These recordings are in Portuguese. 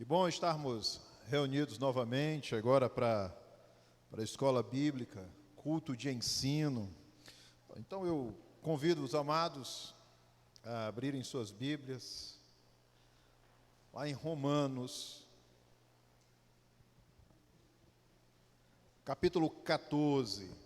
Que bom estarmos reunidos novamente agora para a escola bíblica, culto de ensino. Então eu convido os amados a abrirem suas Bíblias, lá em Romanos, capítulo 14.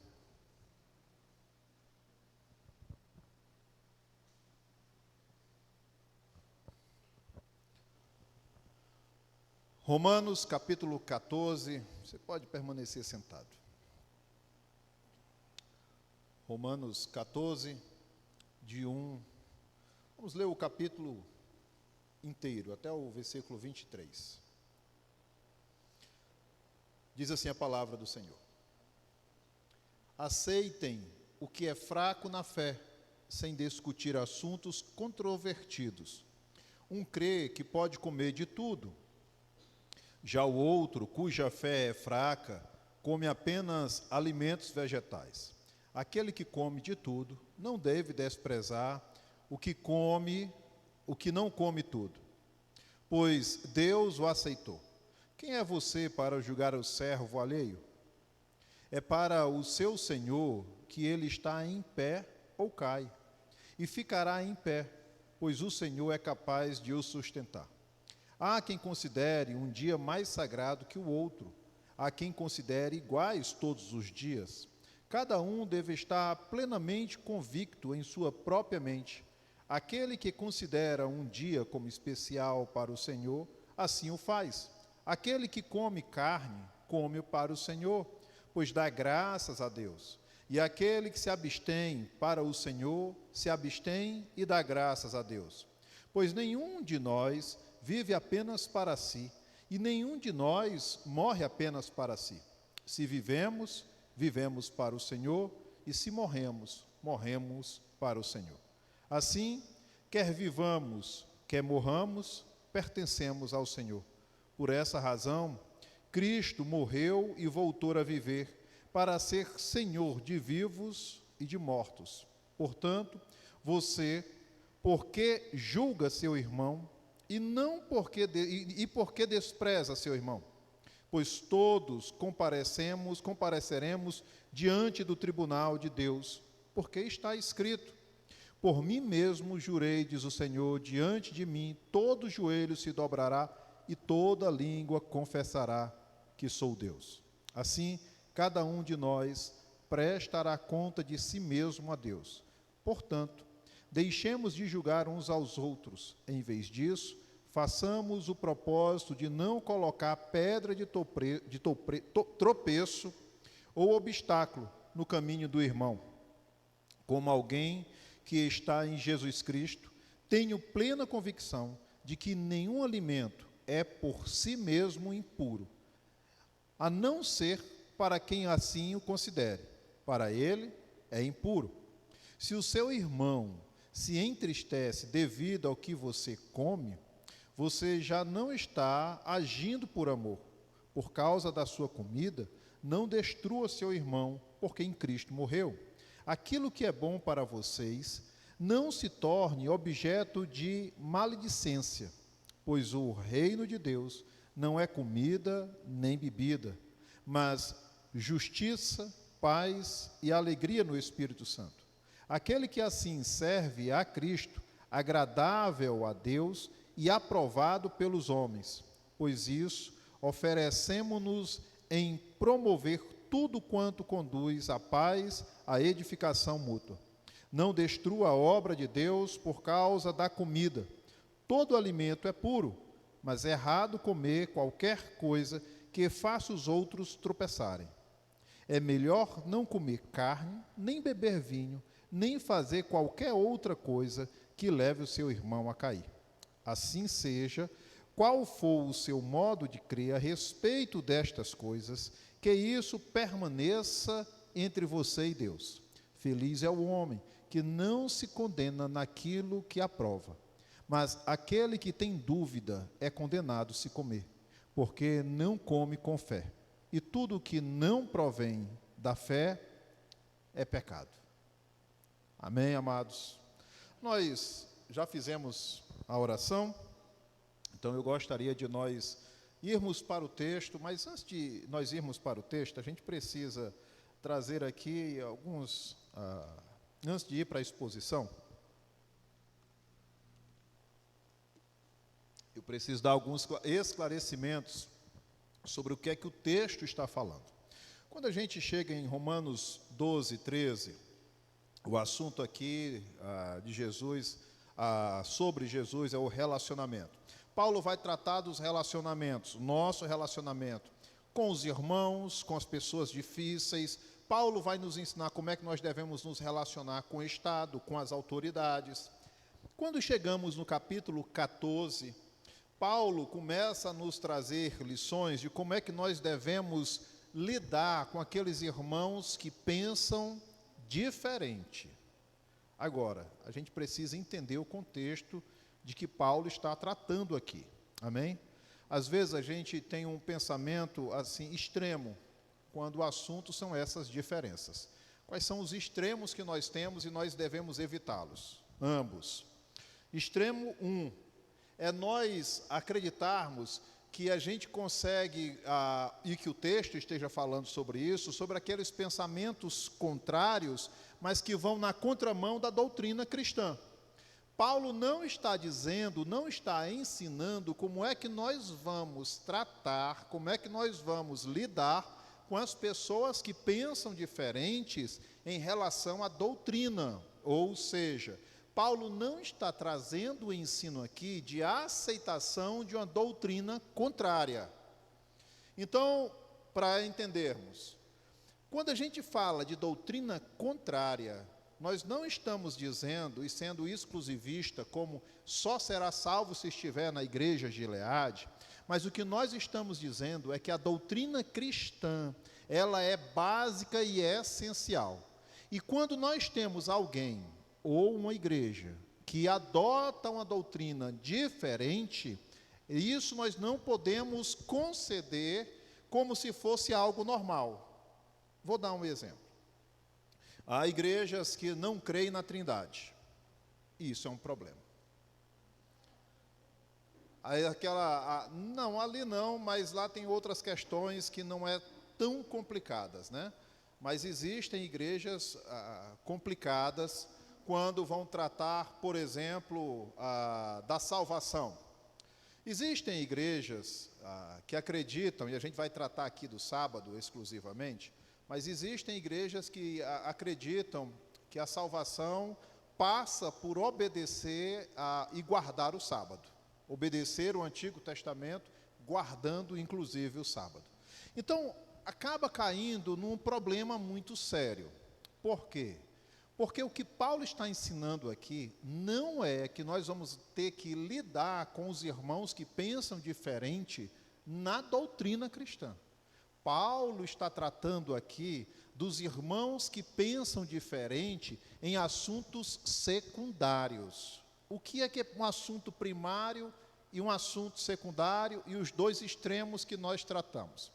Romanos capítulo 14, você pode permanecer sentado. Romanos 14, de 1, vamos ler o capítulo inteiro, até o versículo 23. Diz assim a palavra do Senhor: aceitem o que é fraco na fé, sem discutir assuntos controvertidos. Um crê que pode comer de tudo. Já o outro, cuja fé é fraca, come apenas alimentos vegetais. Aquele que come de tudo não deve desprezar o que não come tudo, pois Deus o aceitou. Quem é você para julgar o servo alheio? É para o seu Senhor que ele está em pé ou cai, e ficará em pé, pois o Senhor é capaz de o sustentar. Há quem considere um dia mais sagrado que o outro, há quem considere iguais todos os dias. Cada um deve estar plenamente convicto em sua própria mente. Aquele que considera um dia como especial para o Senhor, assim o faz. Aquele que come carne, come-o para o Senhor, pois dá graças a Deus. E aquele que se abstém para o Senhor, se abstém e dá graças a Deus. Pois nenhum de nós vive apenas para si, e nenhum de nós morre apenas para si. Se vivemos, vivemos para o Senhor, e se morremos, morremos para o Senhor. Assim, quer vivamos, quer morramos, pertencemos ao Senhor. Por essa razão, Cristo morreu e voltou a viver, para ser Senhor de vivos e de mortos. Portanto, você, porque julga seu irmão, porque despreza seu irmão? Pois todos compareceremos diante do tribunal de Deus, porque está escrito: por mim mesmo jurei, diz o Senhor, diante de mim todo joelho se dobrará e toda língua confessará que sou Deus. Assim, cada um de nós prestará conta de si mesmo a Deus. Portanto, deixemos de julgar uns aos outros. Em vez disso, façamos o propósito de não colocar pedra de tropeço ou obstáculo no caminho do irmão. Como alguém que está em Jesus Cristo, tenho plena convicção de que nenhum alimento é por si mesmo impuro, a não ser para quem assim o considere. Para ele é impuro. Se o seu irmão se entristece devido ao que você come, você já não está agindo por amor. Por causa da sua comida, não destrua seu irmão, porque em Cristo morreu. Aquilo que é bom para vocês não se torne objeto de maledicência, pois o reino de Deus não é comida nem bebida, mas justiça, paz e alegria no Espírito Santo. Aquele que assim serve a Cristo, agradável a Deus e aprovado pelos homens, pois isso oferecemo-nos em promover tudo quanto conduz à paz, à edificação mútua. Não destrua a obra de Deus por causa da comida. Todo alimento é puro, mas é errado comer qualquer coisa que faça os outros tropeçarem. É melhor não comer carne, nem beber vinho, nem fazer qualquer outra coisa que leve o seu irmão a cair. Assim seja, qual for o seu modo de crer a respeito destas coisas, que isso permaneça entre você e Deus. Feliz é o homem que não se condena naquilo que aprova, mas aquele que tem dúvida é condenado se comer, porque não come com fé. E tudo que não provém da fé é pecado. Amém, amados? Nós já fizemos a oração, então eu gostaria de nós irmos para o texto, mas antes de nós irmos para o texto, a gente precisa trazer aqui antes de ir para a exposição, eu preciso dar alguns esclarecimentos sobre o que é que o texto está falando. Quando a gente chega em Romanos 12, 13, o assunto aqui de Jesus, sobre Jesus é o relacionamento. Paulo vai tratar dos relacionamentos, nosso relacionamento com os irmãos, com as pessoas difíceis. Paulo vai nos ensinar como é que nós devemos nos relacionar com o Estado, com as autoridades. Quando chegamos no capítulo 14, Paulo começa a nos trazer lições de como é que nós devemos lidar com aqueles irmãos que pensam diferente. Agora, a gente precisa entender o contexto de que Paulo está tratando aqui. Amém? Às vezes a gente tem um pensamento assim extremo, quando o assunto são essas diferenças. Quais são os extremos que nós temos e nós devemos evitá-los? Ambos. Extremo 1 é nós acreditarmos que a gente consegue, e que o texto esteja falando sobre isso, sobre aqueles pensamentos contrários, mas que vão na contramão da doutrina cristã. Paulo não está dizendo, não está ensinando como é que nós vamos tratar, como é que nós vamos lidar com as pessoas que pensam diferentes em relação à doutrina. Ou seja, Paulo não está trazendo o ensino aqui de aceitação de uma doutrina contrária. Então, para entendermos, quando a gente fala de doutrina contrária, nós não estamos dizendo e sendo exclusivista como só será salvo se estiver na igreja de Gileade, mas o que nós estamos dizendo é que a doutrina cristã, ela é básica e é essencial. E quando nós temos alguém ou uma igreja que adota uma doutrina diferente, isso nós não podemos conceder como se fosse algo normal. Vou dar um exemplo. Há igrejas que não creem na Trindade. Isso é um problema. Aí não, ali não, mas lá tem outras questões que não é tão complicadas, né? Mas existem igrejas complicadas quando vão tratar, por exemplo, da salvação. Existem igrejas que acreditam, e a gente vai tratar aqui do sábado exclusivamente, mas existem igrejas que acreditam que a salvação passa por obedecer e guardar o sábado. Obedecer o Antigo Testamento, guardando inclusive o sábado. Então, acaba caindo num problema muito sério. Por quê? Porque o que Paulo está ensinando aqui não é que nós vamos ter que lidar com os irmãos que pensam diferente na doutrina cristã. Paulo está tratando aqui dos irmãos que pensam diferente em assuntos secundários. O que é um assunto primário e um assunto secundário e os dois extremos que nós tratamos?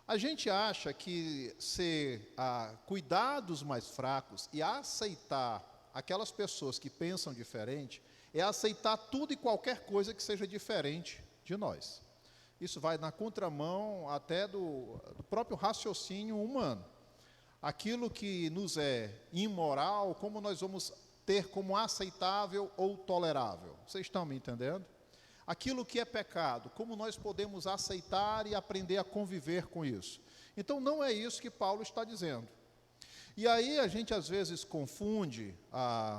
A gente acha que cuidar dos mais fracos e aceitar aquelas pessoas que pensam diferente é aceitar tudo e qualquer coisa que seja diferente de nós. Isso vai na contramão até do próprio raciocínio humano. Aquilo que nos é imoral, como nós vamos ter como aceitável ou tolerável? Vocês estão me entendendo? Aquilo que é pecado, como nós podemos aceitar e aprender a conviver com isso? Então, não é isso que Paulo está dizendo. E aí a gente às vezes confunde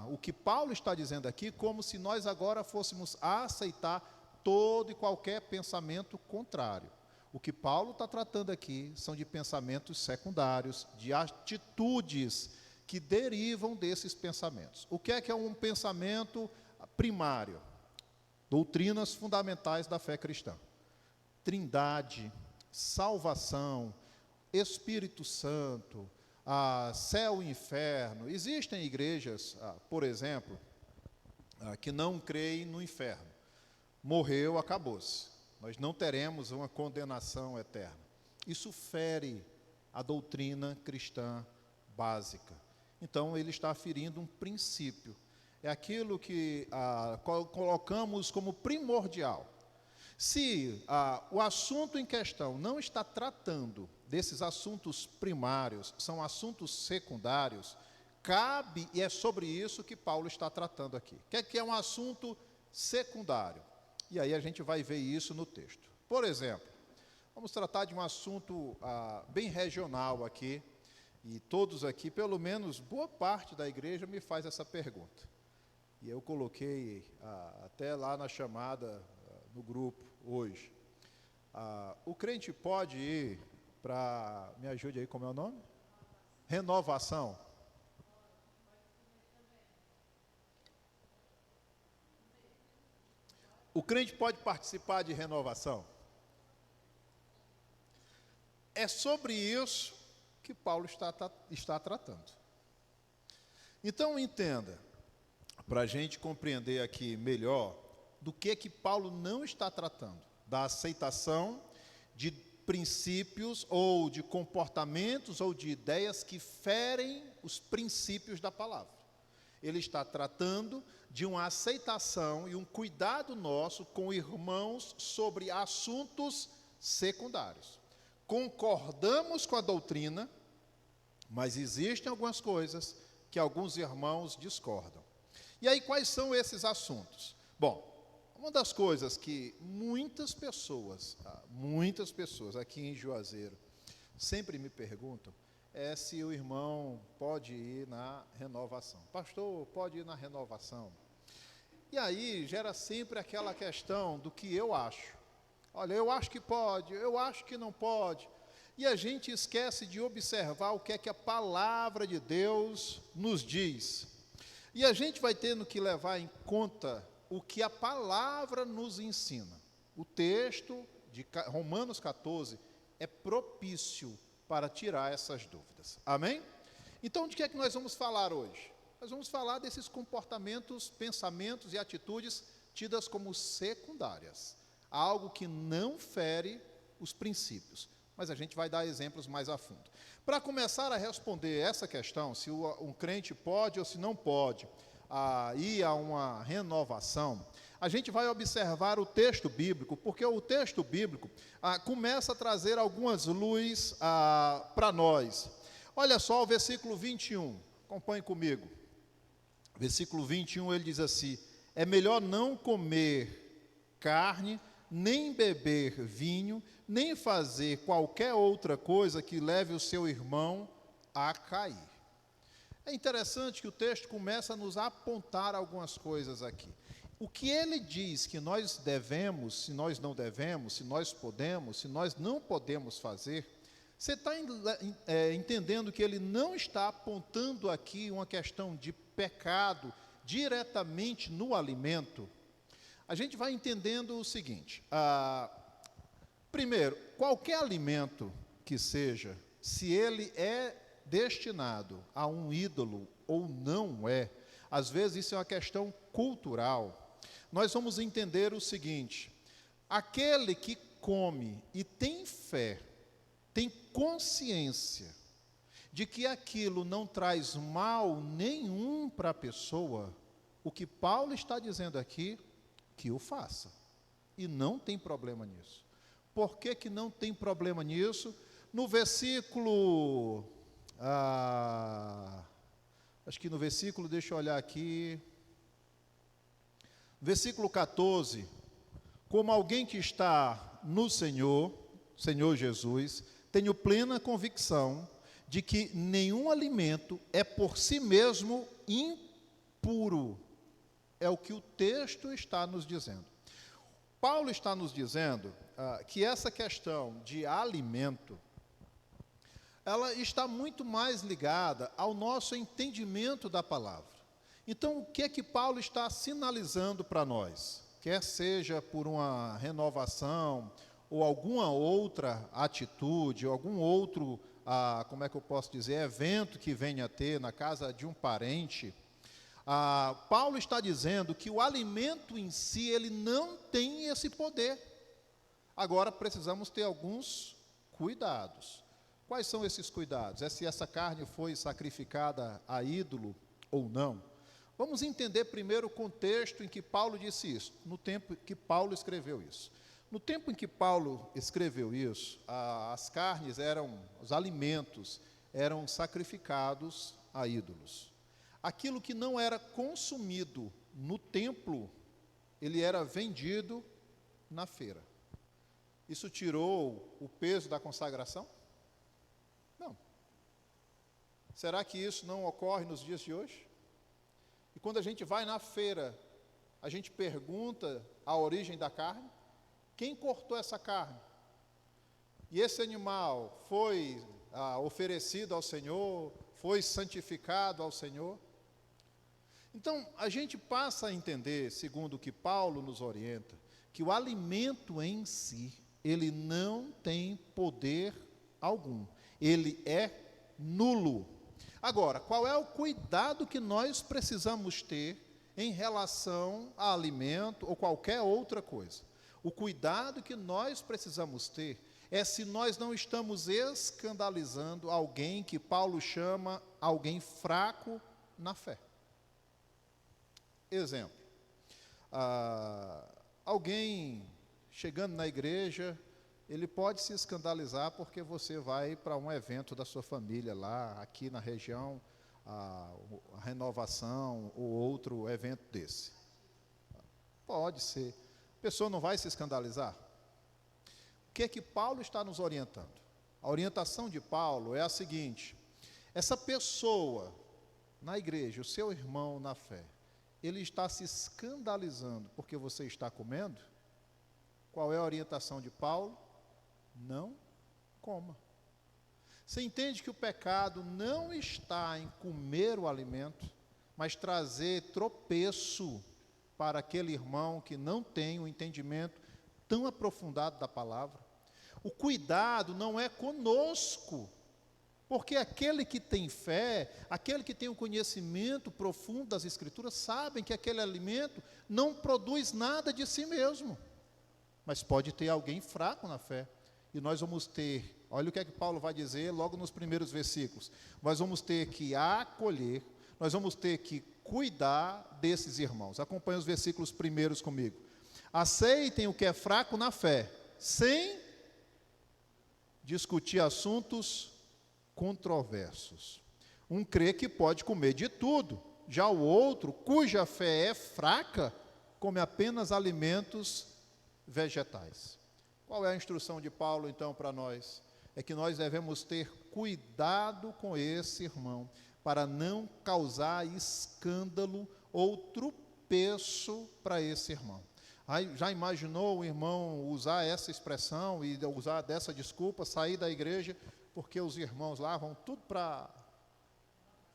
o que Paulo está dizendo aqui como se nós agora fôssemos aceitar todo e qualquer pensamento contrário. O que Paulo está tratando aqui são de pensamentos secundários, de atitudes que derivam desses pensamentos. O que é um pensamento primário? Doutrinas fundamentais da fé cristã. Trindade, salvação, Espírito Santo, céu e inferno. Existem igrejas, por exemplo, que não creem no inferno. Morreu, acabou-se. Nós não teremos uma condenação eterna. Isso fere a doutrina cristã básica. Então, ele está ferindo um princípio. É aquilo que colocamos como primordial. Se o assunto em questão não está tratando desses assuntos primários, são assuntos secundários, cabe, e é sobre isso que Paulo está tratando aqui. O que é um assunto secundário? E aí a gente vai ver isso no texto. Por exemplo, vamos tratar de um assunto bem regional aqui, e todos aqui, pelo menos boa parte da igreja, me faz essa pergunta. E eu coloquei até lá na chamada, no grupo, hoje. O crente pode ir para, me ajude aí, como é o nome? Renovação. O crente pode participar de renovação? É sobre isso que Paulo está tratando. Então, entenda, para a gente compreender aqui melhor, do que Paulo não está tratando, da aceitação de princípios ou de comportamentos ou de ideias que ferem os princípios da palavra. Ele está tratando de uma aceitação e um cuidado nosso com irmãos sobre assuntos secundários. Concordamos com a doutrina, mas existem algumas coisas que alguns irmãos discordam. E aí, quais são esses assuntos? Bom, uma das coisas que muitas pessoas aqui em Juazeiro sempre me perguntam é se o irmão pode ir na renovação. Pastor, pode ir na renovação? E aí gera sempre aquela questão do que eu acho. Olha, eu acho que pode, eu acho que não pode. E a gente esquece de observar o que é que a palavra de Deus nos diz. E a gente vai tendo que levar em conta o que a palavra nos ensina. O texto de Romanos 14 é propício para tirar essas dúvidas. Amém? Então, de que é que nós vamos falar hoje? Nós vamos falar desses comportamentos, pensamentos e atitudes tidas como secundárias. Algo que não fere os princípios. Mas a gente vai dar exemplos mais a fundo. Para começar a responder essa questão, se um crente pode ou se não pode ir a uma renovação, a gente vai observar o texto bíblico, porque o texto bíblico começa a trazer algumas luzes para nós. Olha só o versículo 21, acompanhe comigo. Versículo 21, ele diz assim: é melhor não comer carne, nem beber vinho, nem fazer qualquer outra coisa que leve o seu irmão a cair. É interessante que o texto começa a nos apontar algumas coisas aqui. O que ele diz que nós devemos, se nós não devemos, se nós podemos, se nós não podemos fazer, você está entendendo que ele não está apontando aqui uma questão de pecado diretamente no alimento? A gente vai entendendo o seguinte: primeiro, qualquer alimento que seja, se ele é destinado a um ídolo ou não é, às vezes isso é uma questão cultural. Nós vamos entender o seguinte: aquele que come e tem fé, tem consciência de que aquilo não traz mal nenhum para a pessoa, o que Paulo está dizendo aqui, que o faça. E não tem problema nisso. Por que não tem problema nisso? No versículo, acho que no versículo, deixa eu olhar aqui, versículo 14, como alguém que está no Senhor Jesus, tenho plena convicção de que nenhum alimento é por si mesmo impuro. É o que o texto está nos dizendo. Paulo está nos dizendo que essa questão de alimento, ela está muito mais ligada ao nosso entendimento da palavra. Então, o que é que Paulo está sinalizando para nós? Quer seja por uma renovação, ou alguma outra atitude, ou algum outro, como é que eu posso dizer, evento que venha a ter na casa de um parente, Paulo está dizendo que o alimento em si, ele não tem esse poder. Agora, precisamos ter alguns cuidados. Quais são esses cuidados? É se essa carne foi sacrificada a ídolo ou não? Vamos entender primeiro o contexto em que Paulo disse isso, no tempo que Paulo escreveu isso. No tempo em que Paulo escreveu isso, as carnes os alimentos eram sacrificados a ídolos. Aquilo que não era consumido no templo, ele era vendido na feira. Isso tirou o peso da consagração? Não. Será que isso não ocorre nos dias de hoje? E quando a gente vai na feira, a gente pergunta a origem da carne? Quem cortou essa carne? E esse animal foi oferecido ao Senhor? Foi santificado ao Senhor? Então, a gente passa a entender, segundo o que Paulo nos orienta, que o alimento em si, ele não tem poder algum. Ele é nulo. Agora, qual é o cuidado que nós precisamos ter em relação a alimento ou qualquer outra coisa? O cuidado que nós precisamos ter é se nós não estamos escandalizando alguém que Paulo chama alguém fraco na fé. Exemplo, alguém chegando na igreja, ele pode se escandalizar porque você vai para um evento da sua família lá, aqui na região, a renovação ou outro evento desse. Pode ser. A pessoa não vai se escandalizar? O que é que Paulo está nos orientando? A orientação de Paulo é a seguinte: essa pessoa na igreja, o seu irmão na fé, ele está se escandalizando porque você está comendo? Qual é a orientação de Paulo? Não coma. Você entende que o pecado não está em comer o alimento, mas trazer tropeço para aquele irmão que não tem um entendimento tão aprofundado da palavra? O cuidado não é conosco, porque aquele que tem fé, aquele que tem um conhecimento profundo das Escrituras, sabem que aquele alimento não produz nada de si mesmo, mas pode ter alguém fraco na fé. E nós vamos ter, olha o que é que Paulo vai dizer logo nos primeiros versículos, nós vamos ter que acolher, nós vamos ter que cuidar desses irmãos. Acompanhe os versículos primeiros comigo. Aceitem o que é fraco na fé, sem discutir assuntos controversos. Um crê que pode comer de tudo, já o outro, cuja fé é fraca, come apenas alimentos vegetais. Qual é a instrução de Paulo, então, para nós? É que nós devemos ter cuidado com esse irmão, para não causar escândalo ou tropeço para esse irmão. Já imaginou o irmão usar essa expressão e usar dessa desculpa, sair da igreja, porque os irmãos lá vão tudo para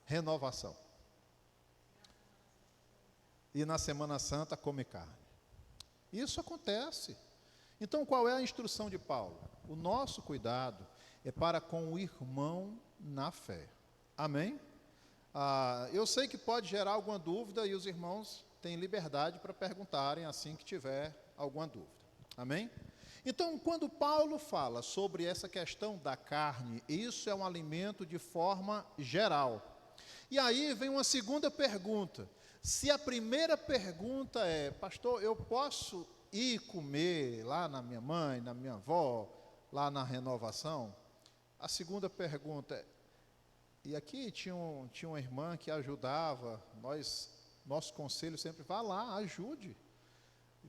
renovação. E na Semana Santa come carne. Isso acontece. Então, qual é a instrução de Paulo? O nosso cuidado é para com o irmão na fé. Amém? Eu sei que pode gerar alguma dúvida e os irmãos têm liberdade para perguntarem assim que tiver alguma dúvida. Amém? Então, quando Paulo fala sobre essa questão da carne, isso é um alimento de forma geral. E aí vem uma segunda pergunta. Se a primeira pergunta é, pastor, eu posso ir comer lá na minha mãe, na minha avó, lá na renovação? A segunda pergunta é, e aqui tinha uma irmã que ajudava, nosso conselho sempre, vá lá, ajude.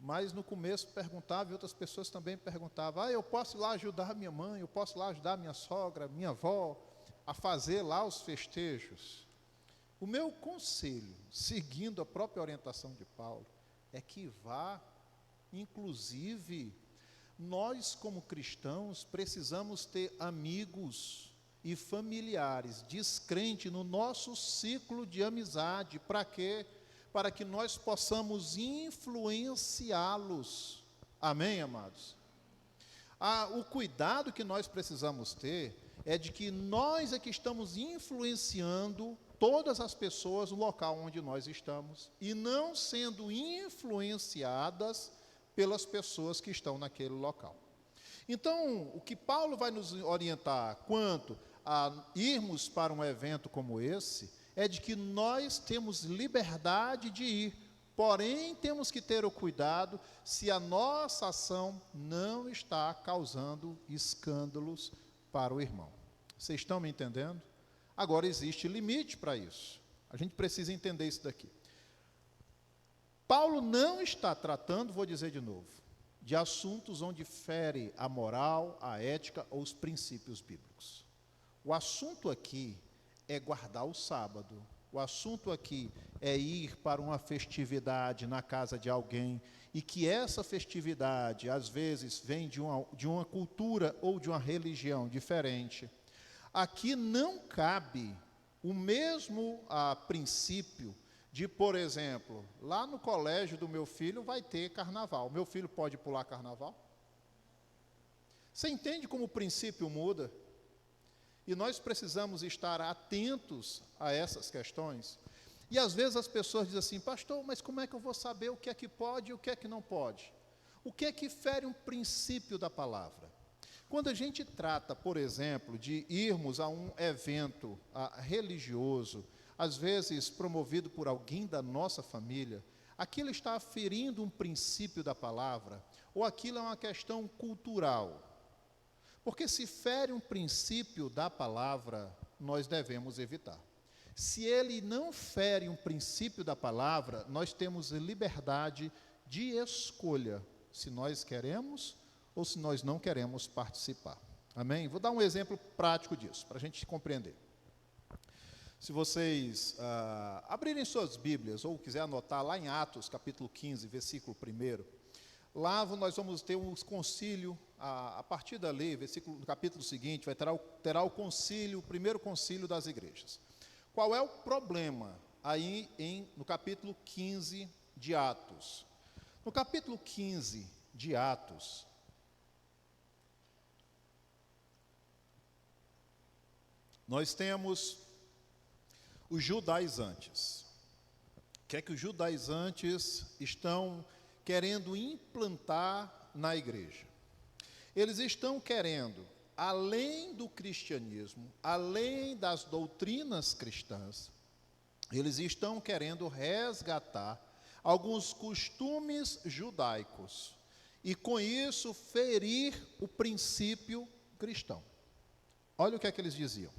Mas no começo perguntava, e outras pessoas também perguntavam, eu posso ir lá ajudar minha mãe, eu posso ir lá ajudar minha sogra, minha avó, a fazer lá os festejos. O meu conselho, seguindo a própria orientação de Paulo, é que vá. Inclusive, nós como cristãos precisamos ter amigos e familiares descrentes no nosso ciclo de amizade. Para quê? Para que nós possamos influenciá-los. Amém, amados? O cuidado que nós precisamos ter é de que nós é que estamos influenciando todas as pessoas no local onde nós estamos e não sendo influenciadas pelas pessoas que estão naquele local. Então, o que Paulo vai nos orientar quanto a irmos para um evento como esse, é de que nós temos liberdade de ir, Porém, temos que ter o cuidado se a nossa ação não está causando escândalos para o irmão. Vocês estão me entendendo? Agora, existe limite para isso. A gente precisa entender isso daqui. Paulo não está tratando, vou dizer de novo, de assuntos onde fere a moral, a ética ou os princípios bíblicos. O assunto aqui é guardar o sábado. O assunto aqui é ir para uma festividade na casa de alguém e que essa festividade, às vezes, vem de uma cultura ou de uma religião diferente. Aqui não cabe o mesmo princípio de, por exemplo, lá no colégio do meu filho vai ter carnaval. Meu filho pode pular carnaval? Você entende como o princípio muda? E nós precisamos estar atentos a essas questões. E às vezes as pessoas dizem assim, pastor, mas como é que eu vou saber o que é que pode e o que é que não pode? O que é que fere um princípio da palavra? Quando a gente trata, por exemplo, de irmos a um evento religioso, às vezes promovido por alguém da nossa família, aquilo está ferindo um princípio da palavra, ou aquilo é uma questão cultural. Porque se fere um princípio da palavra, nós devemos evitar. Se ele não fere um princípio da palavra, nós temos liberdade de escolha, se nós queremos ou se nós não queremos participar. Amém? Vou dar um exemplo prático disso, para a gente compreender. Se vocês abrirem suas Bíblias, ou quiser anotar lá em Atos, capítulo 15, versículo 1, lá nós vamos ter um concílio, a partir dali, no capítulo seguinte, terá o concílio, o primeiro concílio das igrejas. Qual é o problema aí no capítulo 15 de Atos? No capítulo 15 de Atos, nós temos os judaizantes. O que é que os judaizantes estão querendo implantar na igreja? Eles estão querendo, além do cristianismo, além das doutrinas cristãs, eles estão querendo resgatar alguns costumes judaicos e, com isso, ferir o princípio cristão. Olha o que é que eles diziam.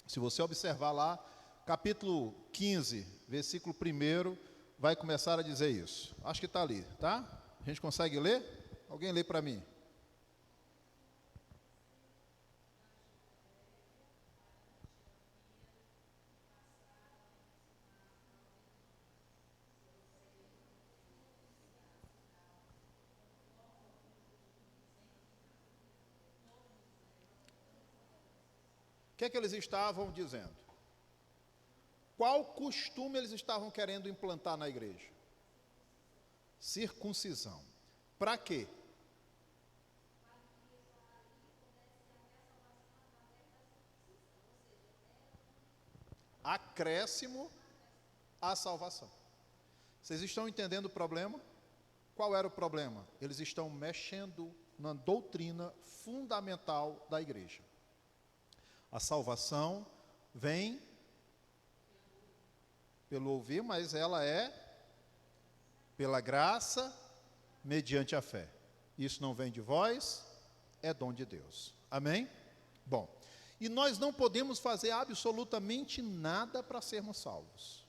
Se você observar lá, capítulo 15, versículo 1, vai começar a dizer isso. Acho que está ali, tá? A gente consegue ler? Alguém lê para mim. O que é que eles estavam dizendo? Qual costume eles estavam querendo implantar na igreja? Circuncisão. Para quê? Acréscimo à salvação. Vocês estão entendendo o problema? Qual era o problema? Eles estão mexendo na doutrina fundamental da igreja. A salvação vem pelo ouvir, mas ela é pela graça, mediante a fé. Isso não vem de vós, é dom de Deus. Amém? Bom, e nós não podemos fazer absolutamente nada para sermos salvos.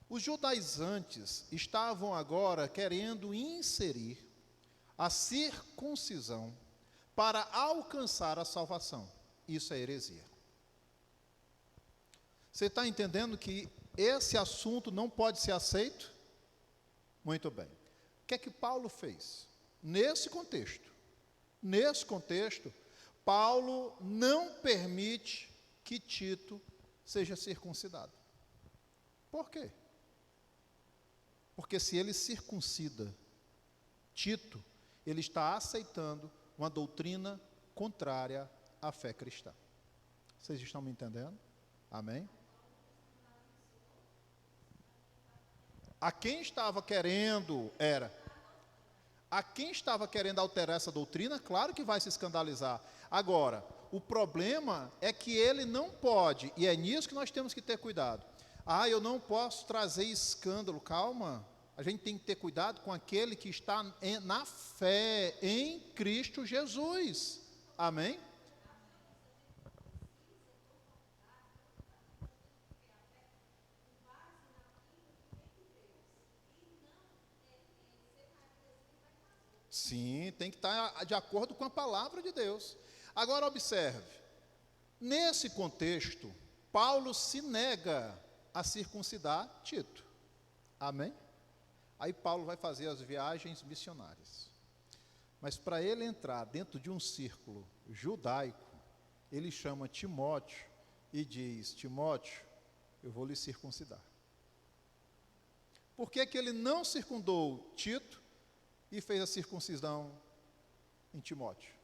Os judaizantes estavam agora querendo inserir a circuncisão para alcançar a salvação. Isso é heresia. Você está entendendo que esse assunto não pode ser aceito? Muito bem. O que é que Paulo fez? Nesse contexto, Paulo não permite que Tito seja circuncidado. Por quê? Porque se ele circuncida Tito, ele está aceitando uma doutrina contrária à fé cristã. Vocês estão me entendendo? Amém? A quem estava querendo alterar essa doutrina, claro que vai se escandalizar. Agora, o problema é que ele não pode, e é nisso que nós temos que ter cuidado. Eu não posso trazer escândalo. Calma, A gente tem que ter cuidado com aquele que está na fé em Cristo Jesus. Amém? Sim, tem que estar de acordo com a palavra de Deus. Agora observe, nesse contexto, Paulo se nega a circuncidar Tito. Amém? Aí Paulo vai fazer as viagens missionárias. Mas para ele entrar dentro de um círculo judaico, ele chama Timóteo e diz: Timóteo, eu vou lhe circuncidar. Por que que ele não circundou Tito e fez a circuncisão em Timóteo?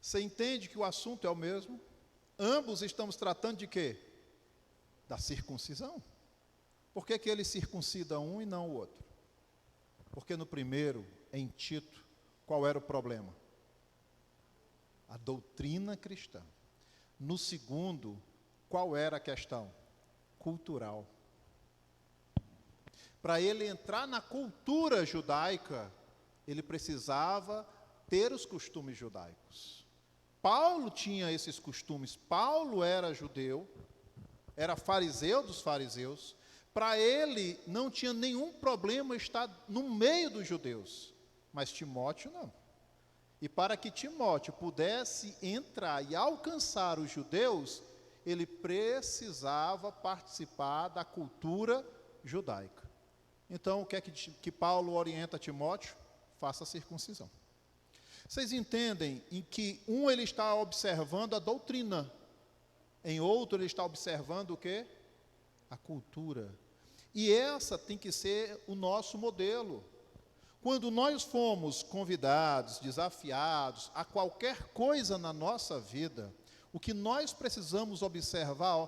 Você entende que o assunto é o mesmo? Ambos estamos tratando de quê? Da circuncisão. Por que que ele circuncida um e não o outro? Porque no primeiro, em Tito, qual era o problema? A doutrina cristã. No segundo, qual era a questão? Cultural. Para ele entrar na cultura judaica, ele precisava ter os costumes judaicos. Paulo tinha esses costumes. Paulo era judeu, era fariseu dos fariseus. Para ele não tinha nenhum problema estar no meio dos judeus, mas Timóteo não. E para que Timóteo pudesse entrar e alcançar os judeus, ele precisava participar da cultura judaica. Então, o que é que Paulo orienta Timóteo? Faça a circuncisão. Vocês entendem em que um ele está observando a doutrina, em outro ele está observando o quê? A cultura. E essa tem que ser o nosso modelo. Quando nós fomos convidados, desafiados a qualquer coisa na nossa vida, o que nós precisamos observar,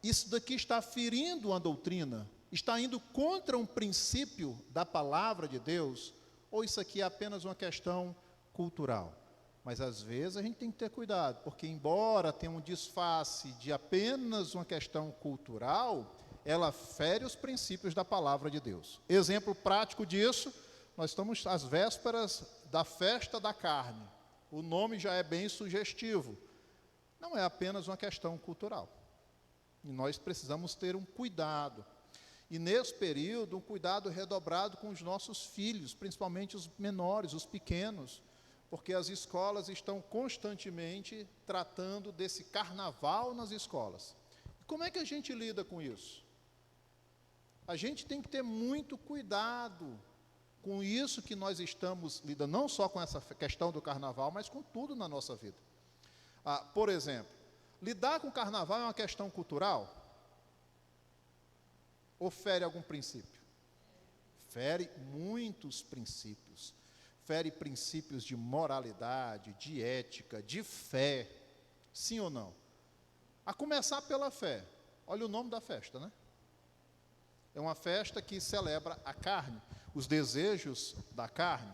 isso daqui está ferindo uma doutrina, está indo contra um princípio da palavra de Deus, ou isso aqui é apenas uma questão cultural? Mas às vezes a gente tem que ter cuidado, porque embora tenha um disfarce de apenas uma questão cultural, ela fere os princípios da palavra de Deus. Exemplo prático disso, nós estamos às vésperas da festa da carne. O nome já é bem sugestivo. Não é apenas uma questão cultural. E nós precisamos ter um cuidado. E nesse período, um cuidado redobrado com os nossos filhos, principalmente os menores, os pequenos, porque as escolas estão constantemente tratando desse carnaval nas escolas. Como é que a gente lida com isso? A gente tem que ter muito cuidado com isso que nós estamos lidando, não só com essa questão do carnaval, mas com tudo na nossa vida. Por exemplo, lidar com o carnaval é uma questão cultural? Ou fere algum princípio? Fere muitos princípios. Fere princípios de moralidade, de ética, de fé. Sim ou não? A começar pela fé. Olha o nome da festa, né? É uma festa que celebra a carne, os desejos da carne.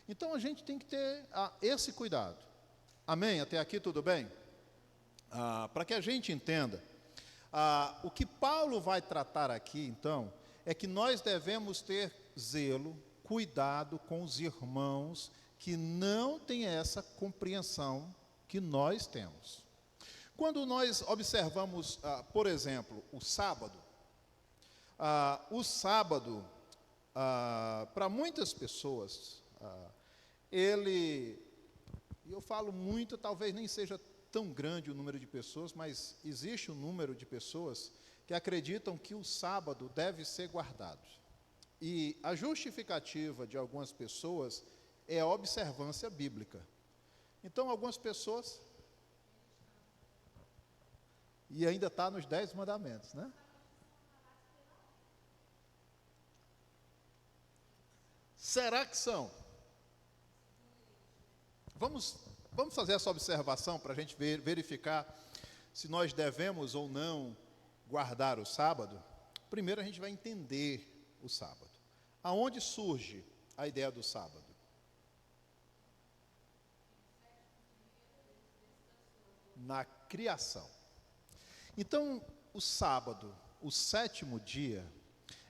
Então a gente tem que ter esse cuidado. Amém? Até aqui tudo bem? Para que a gente entenda, o que Paulo vai tratar aqui, então, é que nós devemos ter zelo, cuidado com os irmãos que não têm essa compreensão que nós temos. Quando nós observamos, por exemplo, o sábado, para muitas pessoas, eu falo muito, talvez nem seja tão grande o número de pessoas, mas existe um número de pessoas que acreditam que o sábado deve ser guardado. E a justificativa de algumas pessoas é a observância bíblica. Então, algumas pessoas... E ainda está nos 10 mandamentos, né? Será que são? Vamos fazer essa observação para a gente verificar se nós devemos ou não guardar o sábado. Primeiro a gente vai entender o sábado. Aonde surge a ideia do sábado? Na criação. Então, o sábado, o sétimo dia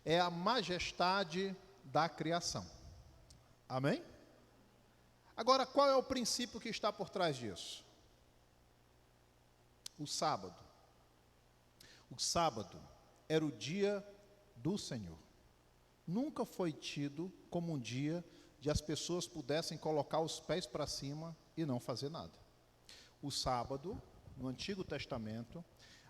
é a majestade da criação. Amém? Agora, qual é o princípio que está por trás disso? O sábado. O sábado era o dia do Senhor. Nunca foi tido como um dia de as pessoas pudessem colocar os pés para cima e não fazer nada. O sábado, no Antigo Testamento,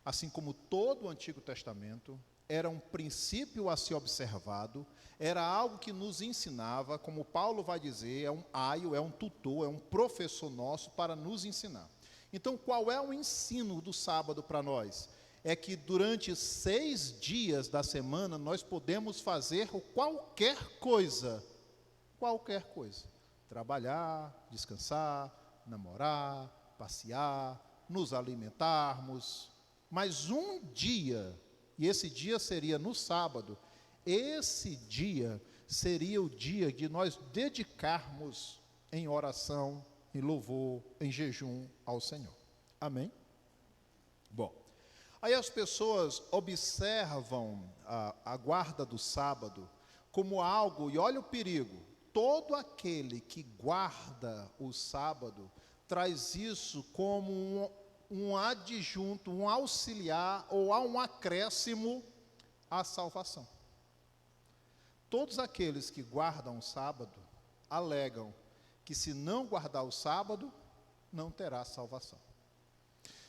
assim como todo o Antigo Testamento, era um princípio a ser observado, era algo que nos ensinava, como Paulo vai dizer, é um aio, é um tutor, é um professor nosso para nos ensinar. Então, qual é o ensino do sábado para nós? É que durante 6 dias da semana nós podemos fazer qualquer coisa. Qualquer coisa. Trabalhar, descansar, namorar, passear, nos alimentarmos. Mas um dia, e esse dia seria no sábado, esse dia seria o dia de nós dedicarmos em oração, em louvor, em jejum ao Senhor. Amém? Bom, aí as pessoas observam a guarda do sábado como algo, e olha o perigo, todo aquele que guarda o sábado traz isso como um adjunto, um auxiliar ou um acréscimo à salvação. Todos aqueles que guardam o sábado alegam que se não guardar o sábado, não terá salvação.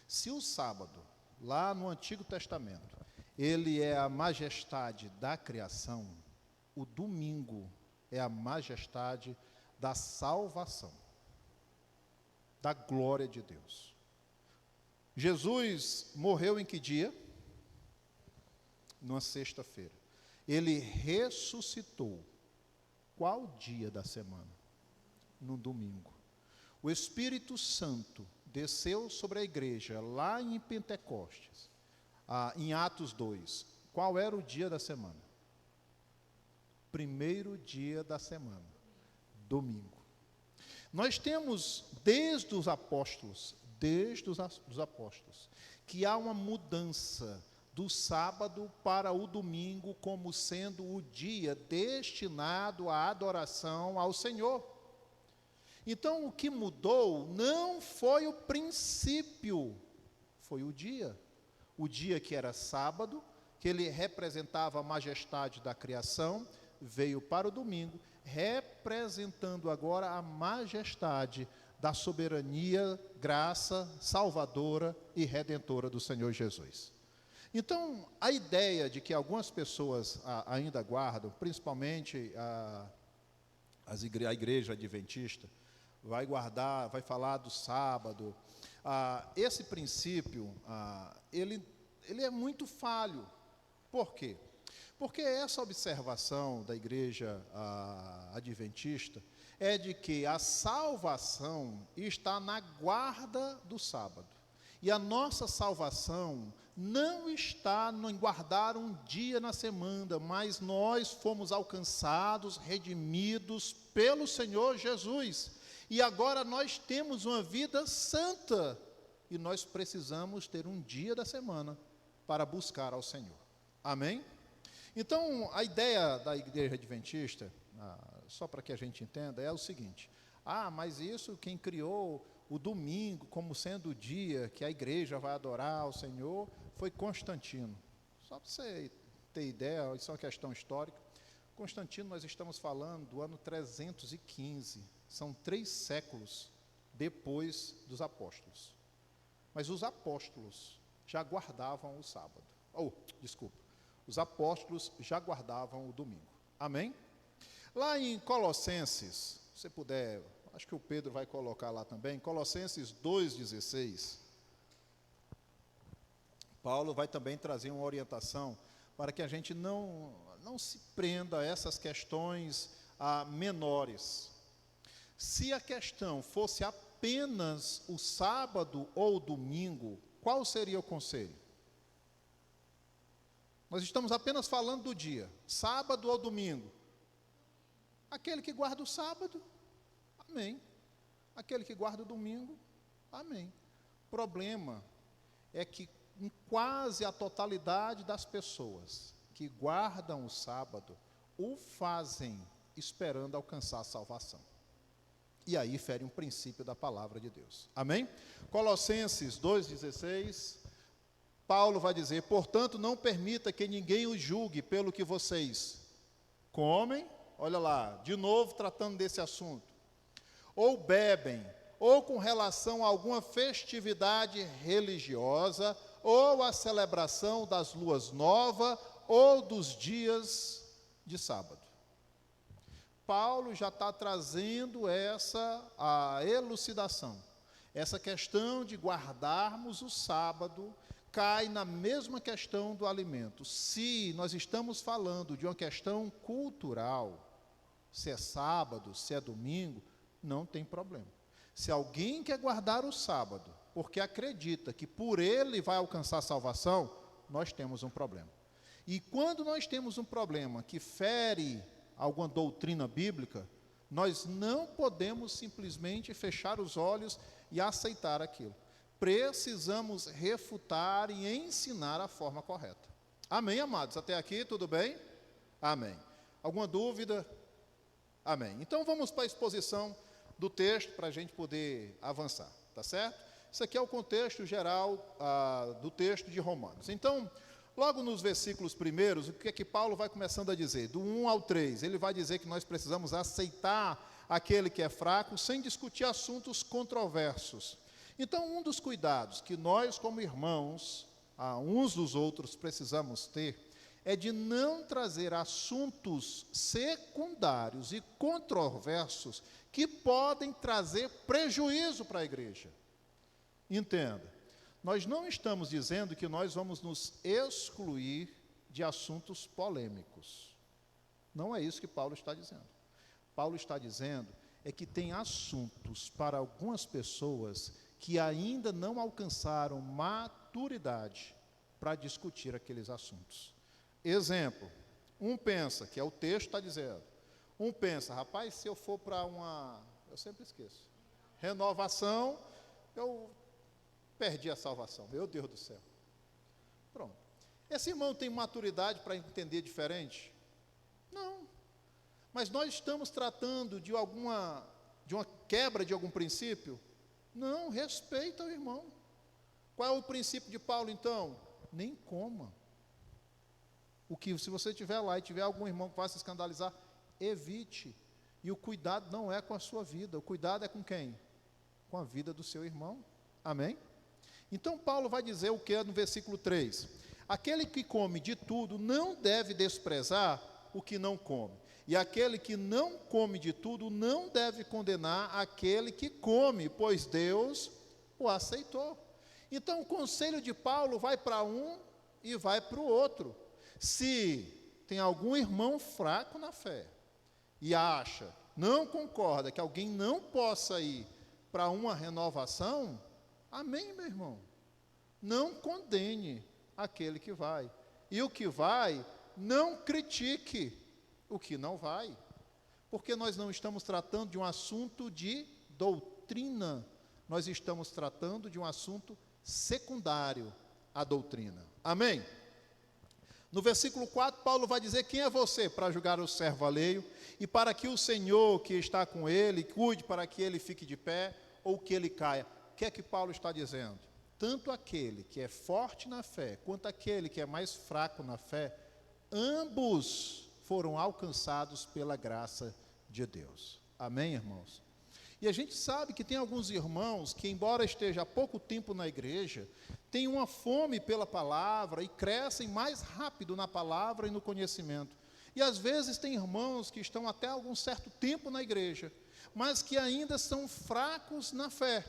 Se o sábado, lá no Antigo Testamento, ele é a majestade da criação, o domingo é a majestade da salvação, da glória de Deus. Jesus morreu em que dia? Numa sexta-feira. Ele ressuscitou. Qual dia da semana? No domingo. O Espírito Santo desceu sobre a igreja lá em Pentecostes, em Atos 2. Qual era o dia da semana? Primeiro dia da semana, domingo. Nós temos desde os apóstolos, que há uma mudança do sábado para o domingo como sendo o dia destinado à adoração ao Senhor. Então, o que mudou não foi o princípio, foi o dia. O dia que era sábado, que ele representava a majestade da criação, veio para o domingo, representando agora a majestade da soberania, graça, salvadora e redentora do Senhor Jesus. Então, a ideia de que algumas pessoas ainda guardam, principalmente a igreja adventista, vai guardar, vai falar do sábado, esse princípio, ele é muito falho. Por quê? Porque essa observação da igreja adventista é de que a salvação está na guarda do sábado. E a nossa salvação não está em guardar um dia na semana, mas nós fomos alcançados, redimidos pelo Senhor Jesus. E agora nós temos uma vida santa. E nós precisamos ter um dia da semana para buscar ao Senhor. Amém? Então, a ideia da igreja adventista, só para que a gente entenda, é o seguinte: mas isso quem criou o domingo como sendo o dia que a igreja vai adorar ao Senhor foi Constantino. Só para você ter ideia, isso é uma questão histórica. Constantino, nós estamos falando do ano 315, são 3 séculos depois dos apóstolos. Mas os apóstolos já guardavam o sábado. Os apóstolos já guardavam o domingo. Amém? Lá em Colossenses, se você puder, acho que o Pedro vai colocar lá também, Colossenses 2,16, Paulo vai também trazer uma orientação para que a gente não se prenda a essas questões menores. Se a questão fosse apenas o sábado ou o domingo, qual seria o conselho? Nós estamos apenas falando do dia, sábado ou domingo. Aquele que guarda o sábado, amém. Aquele que guarda o domingo, amém. O problema é que em quase a totalidade das pessoas que guardam o sábado, o fazem esperando alcançar a salvação. E aí fere um princípio da palavra de Deus. Amém? Colossenses 2,16, Paulo vai dizer: portanto, não permita que ninguém os julgue pelo que vocês comem, olha lá, de novo tratando desse assunto, ou bebem, ou com relação a alguma festividade religiosa, ou a celebração das luas novas, ou dos dias de sábado. Paulo já está trazendo a elucidação. Essa questão de guardarmos o sábado cai na mesma questão do alimento. Se nós estamos falando de uma questão cultural, se é sábado, se é domingo, não tem problema. Se alguém quer guardar o sábado, porque acredita que por ele vai alcançar a salvação, nós temos um problema. E quando nós temos um problema que fere alguma doutrina bíblica, nós não podemos simplesmente fechar os olhos e aceitar aquilo. Precisamos refutar e ensinar a forma correta. Amém, amados? Até aqui, tudo bem? Amém. Alguma dúvida? Amém. Então vamos para a exposição do texto para a gente poder avançar, tá certo? Isso aqui é o contexto geral do texto de Romanos. Então, logo nos versículos primeiros, o que é que Paulo vai começando a dizer? Do 1 ao 3, ele vai dizer que nós precisamos aceitar aquele que é fraco sem discutir assuntos controversos. Então, um dos cuidados que nós, como irmãos, uns dos outros precisamos ter, é de não trazer assuntos secundários e controversos que podem trazer prejuízo para a igreja. Entenda, nós não estamos dizendo que nós vamos nos excluir de assuntos polêmicos. Não é isso que Paulo está dizendo. Paulo está dizendo é que tem assuntos para algumas pessoas que ainda não alcançaram maturidade para discutir aqueles assuntos. Exemplo, um pensa, que é o texto está dizendo, um pensa, rapaz, se eu for para eu sempre esqueço, renovação, eu perdi a salvação, meu Deus do céu. Pronto. Esse irmão tem maturidade para entender diferente? Não. Mas nós estamos tratando de uma quebra de algum princípio? Não, respeita o irmão. Qual é o princípio de Paulo, então? Nem coma. Se você estiver lá e tiver algum irmão que vai se escandalizar, evite. E o cuidado não é com a sua vida, o cuidado é com quem? Com a vida do seu irmão. Amém? Então Paulo vai dizer o que no versículo 3? Aquele que come de tudo não deve desprezar o que não come. E aquele que não come de tudo não deve condenar aquele que come, pois Deus o aceitou. Então o conselho de Paulo vai para um e vai para o outro. Se tem algum irmão fraco na fé e não concorda que alguém não possa ir para uma renovação, amém, meu irmão? Não condene aquele que vai. E o que vai, não critique o que não vai. Porque nós não estamos tratando de um assunto de doutrina, nós estamos tratando de um assunto secundário à doutrina. Amém? No versículo 4, Paulo vai dizer: quem é você para julgar o servo alheio, e para que o Senhor que está com ele, cuide para que ele fique de pé, ou que ele caia. O que é que Paulo está dizendo? Tanto aquele que é forte na fé, quanto aquele que é mais fraco na fé, ambos foram alcançados pela graça de Deus. Amém, irmãos? E a gente sabe que tem alguns irmãos que, embora esteja há pouco tempo na igreja, têm uma fome pela palavra e crescem mais rápido na palavra e no conhecimento. E às vezes tem irmãos que estão até algum certo tempo na igreja, mas que ainda são fracos na fé.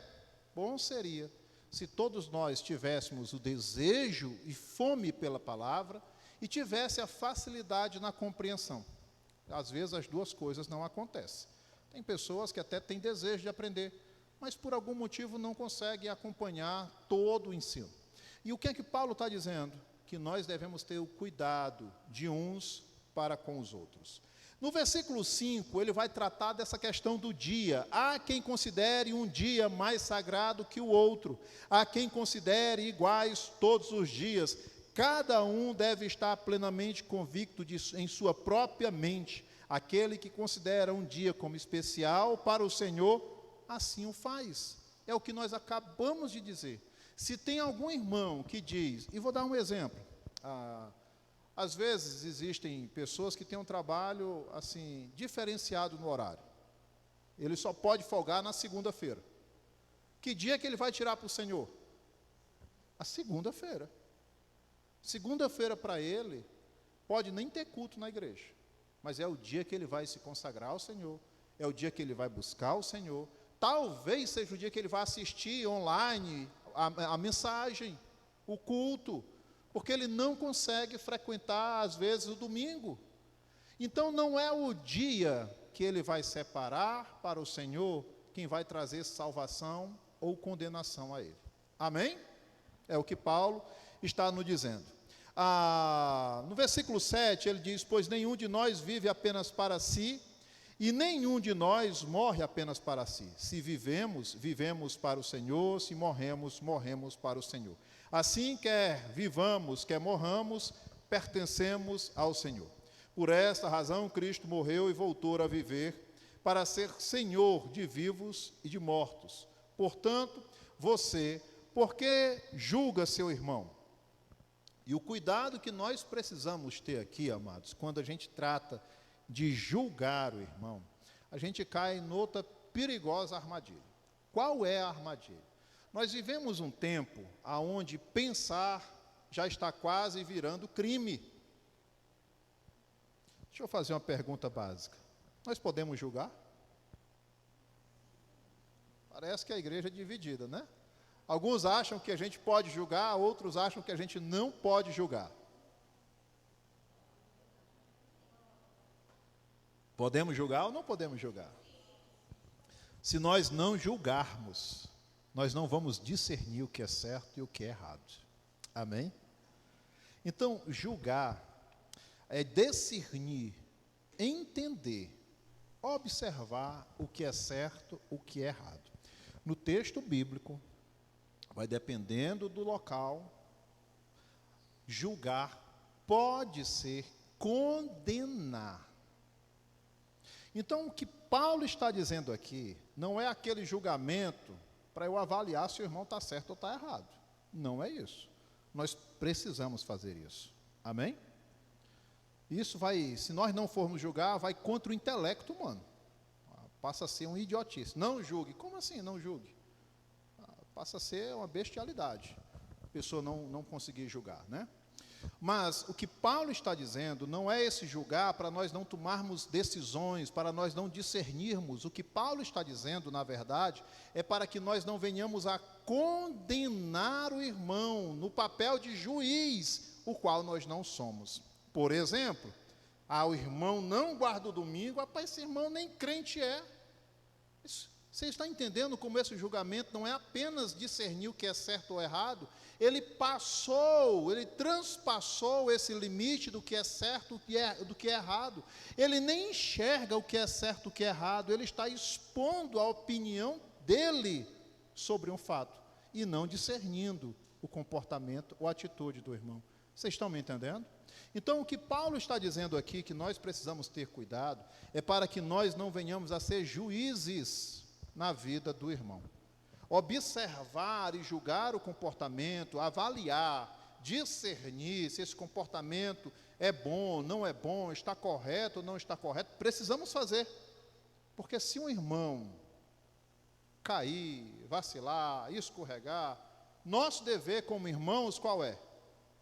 Bom seria se todos nós tivéssemos o desejo e fome pela palavra e tivesse a facilidade na compreensão. Às vezes as duas coisas não acontecem. Tem pessoas que até têm desejo de aprender, mas por algum motivo não conseguem acompanhar todo o ensino. E o que é que Paulo está dizendo? Que nós devemos ter o cuidado de uns para com os outros. No versículo 5, ele vai tratar dessa questão do dia. Há quem considere um dia mais sagrado que o outro. Há quem considere iguais todos os dias. Cada um deve estar plenamente convicto em sua própria mente. Aquele que considera um dia como especial para o Senhor, assim o faz. É o que nós acabamos de dizer. Se tem algum irmão que diz, e vou dar um exemplo. Às vezes existem pessoas que têm um trabalho assim diferenciado no horário. Ele só pode folgar na segunda-feira. Que dia que ele vai tirar para o Senhor? A segunda-feira. Segunda-feira para ele pode nem ter culto na igreja, mas é o dia que ele vai se consagrar ao Senhor, é o dia que ele vai buscar o Senhor. Talvez seja o dia que ele vai assistir online a mensagem, o culto, porque ele não consegue frequentar, às vezes, o domingo. Então, não é o dia que ele vai separar para o Senhor quem vai trazer salvação ou condenação a ele. Amém? É o que Paulo está nos dizendo. No versículo 7, ele diz, pois nenhum de nós vive apenas para si, e nenhum de nós morre apenas para si. Se vivemos, vivemos para o Senhor, se morremos, morremos para o Senhor. Assim, quer vivamos, quer morramos, pertencemos ao Senhor. Por esta razão, Cristo morreu e voltou a viver, para ser Senhor de vivos e de mortos. Portanto, você, por que julga seu irmão? E o cuidado que nós precisamos ter aqui, amados, quando a gente trata de julgar o irmão, a gente cai noutra perigosa armadilha. Qual é a armadilha? Nós vivemos um tempo onde pensar já está quase virando crime. Deixa eu fazer uma pergunta básica. Nós podemos julgar? Parece que a igreja é dividida, né? Alguns acham que a gente pode julgar, outros acham que a gente não pode julgar. Podemos julgar ou não podemos julgar? Se nós não julgarmos, nós não vamos discernir o que é certo e o que é errado. Amém? Então, julgar é discernir, entender, observar o que é certo, o que é errado. No texto bíblico, vai dependendo do local, julgar pode ser condenar. Então, o que Paulo está dizendo aqui, não é aquele julgamento para eu avaliar se o irmão está certo ou está errado. Não é isso. Nós precisamos fazer isso. Amém? Isso vai, se nós não formos julgar, vai contra o intelecto humano. Passa a ser um idiotice. Não julgue. Como assim não julgue? Passa a ser uma bestialidade. A pessoa não conseguir julgar, né? Mas o que Paulo está dizendo não é esse julgar para nós não tomarmos decisões, para nós não discernirmos. O que Paulo está dizendo, na verdade, é para que nós não venhamos a condenar o irmão no papel de juiz, o qual nós não somos. Por exemplo, o irmão não guarda o domingo, rapaz, esse irmão nem crente é. Você está entendendo como esse julgamento não é apenas discernir o que é certo ou errado? Ele transpassou esse limite do que é certo do que é errado. Ele nem enxerga o que é certo e o que é errado, ele está expondo a opinião dele sobre um fato, e não discernindo o comportamento ou a atitude do irmão. Vocês estão me entendendo? Então, o que Paulo está dizendo aqui, que nós precisamos ter cuidado, é para que nós não venhamos a ser juízes na vida do irmão. Observar e julgar o comportamento, avaliar, discernir se esse comportamento é bom, não é bom, está correto ou não está correto, precisamos fazer. Porque se um irmão cair, vacilar, escorregar, nosso dever como irmãos qual é?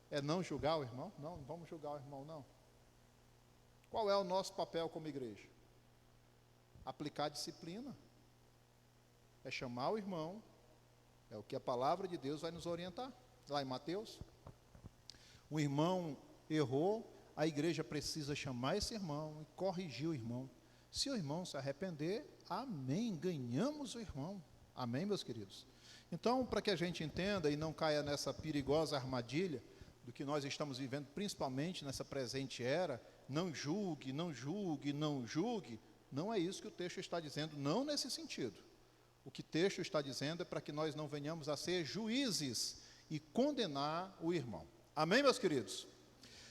É não julgar o irmão? Não vamos julgar o irmão, não. Qual é o nosso papel como igreja? Aplicar disciplina. É chamar o irmão, é o que a palavra de Deus vai nos orientar. Lá em Mateus, um irmão errou, a igreja precisa chamar esse irmão e corrigir o irmão. Se o irmão se arrepender, amém, ganhamos o irmão. Amém, meus queridos? Então, para que a gente entenda e não caia nessa perigosa armadilha do que nós estamos vivendo, principalmente nessa presente era, não julgue, não julgue, não julgue, não é isso que o texto está dizendo, não nesse sentido. O que o texto está dizendo é para que nós não venhamos a ser juízes e condenar o irmão. Amém, meus queridos?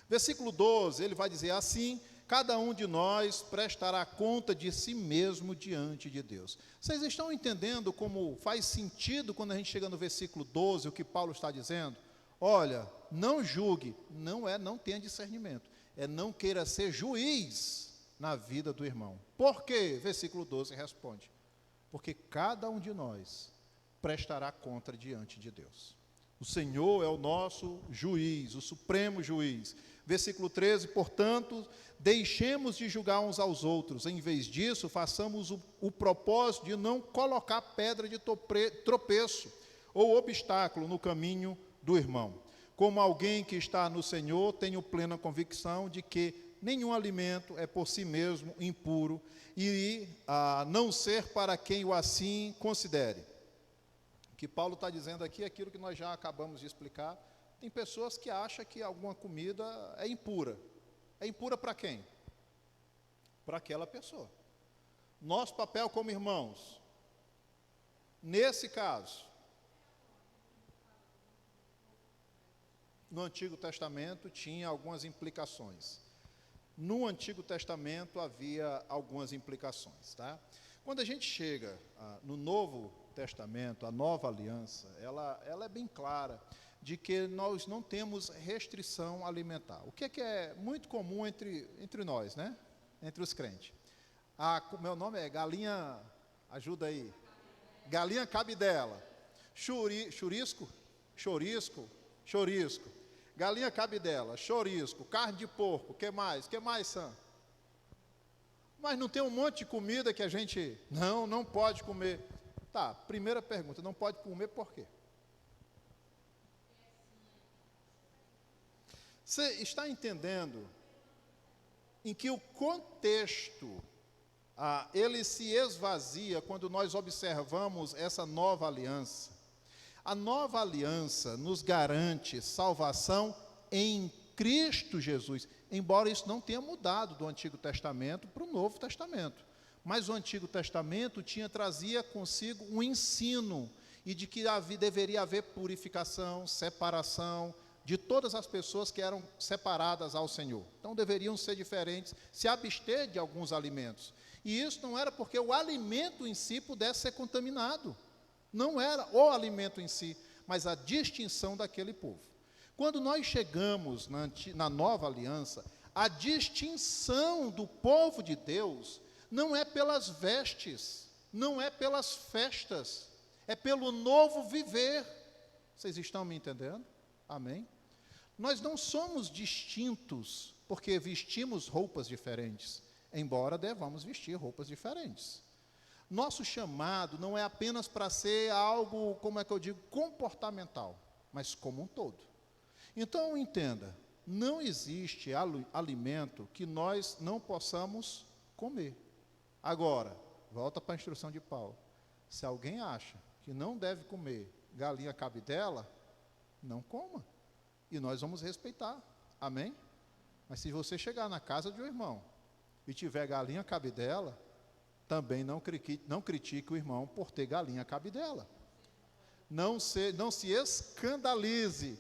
Versículo 12, ele vai dizer assim: cada um de nós prestará conta de si mesmo diante de Deus. Vocês estão entendendo como faz sentido quando a gente chega no versículo 12, o que Paulo está dizendo? Olha, não julgue, não tenha discernimento, é não queira ser juiz na vida do irmão. Por quê? Versículo 12 responde: porque cada um de nós prestará conta diante de Deus. O Senhor é o nosso juiz, o supremo juiz. Versículo 13, portanto, deixemos de julgar uns aos outros, em vez disso, façamos o propósito de não colocar pedra de tropeço ou obstáculo no caminho do irmão. Como alguém que está no Senhor, tenho plena convicção de que nenhum alimento é por si mesmo impuro, e a não ser para quem o assim considere. O que Paulo está dizendo aqui é aquilo que nós já acabamos de explicar. Tem pessoas que acham que alguma comida é impura. É impura para quem? Para aquela pessoa. Nosso papel como irmãos, nesse caso, no Antigo Testamento tinha algumas implicações. No Antigo Testamento havia algumas implicações, tá? Quando a gente chega no Novo Testamento, a nova aliança, ela é bem clara de que nós não temos restrição alimentar. O que é muito comum entre nós, né? Entre os crentes. Meu nome é galinha, ajuda aí. Galinha cabidela. Chorisco. Galinha cabidela, chorisco, carne de porco, que mais, Sam? Mas não tem um monte de comida que a gente, não pode comer. Tá, primeira pergunta, não pode comer por quê? Você está entendendo em que o contexto, ele se esvazia quando nós observamos essa nova aliança? A nova aliança nos garante salvação em Cristo Jesus, embora isso não tenha mudado do Antigo Testamento para o Novo Testamento. Mas o Antigo Testamento trazia consigo um ensino, e de que deveria haver purificação, separação de todas as pessoas que eram separadas ao Senhor. Então deveriam ser diferentes, se abster de alguns alimentos. E isso não era porque o alimento em si pudesse ser contaminado. Não era o alimento em si, mas a distinção daquele povo. Quando nós chegamos na nova aliança, a distinção do povo de Deus não é pelas vestes, não é pelas festas, é pelo novo viver. Vocês estão me entendendo? Amém? Nós não somos distintos porque vestimos roupas diferentes, embora devamos vestir roupas diferentes. Nosso chamado não é apenas para ser algo, comportamental, mas como um todo. Então, entenda, não existe alimento que nós não possamos comer. Agora, volta para a instrução de Paulo. Se alguém acha que não deve comer galinha cabidela, não coma. E nós vamos respeitar. Amém? Mas se você chegar na casa de um irmão e tiver galinha cabidela, também não critique o irmão por ter galinha cabidela. Não se escandalize.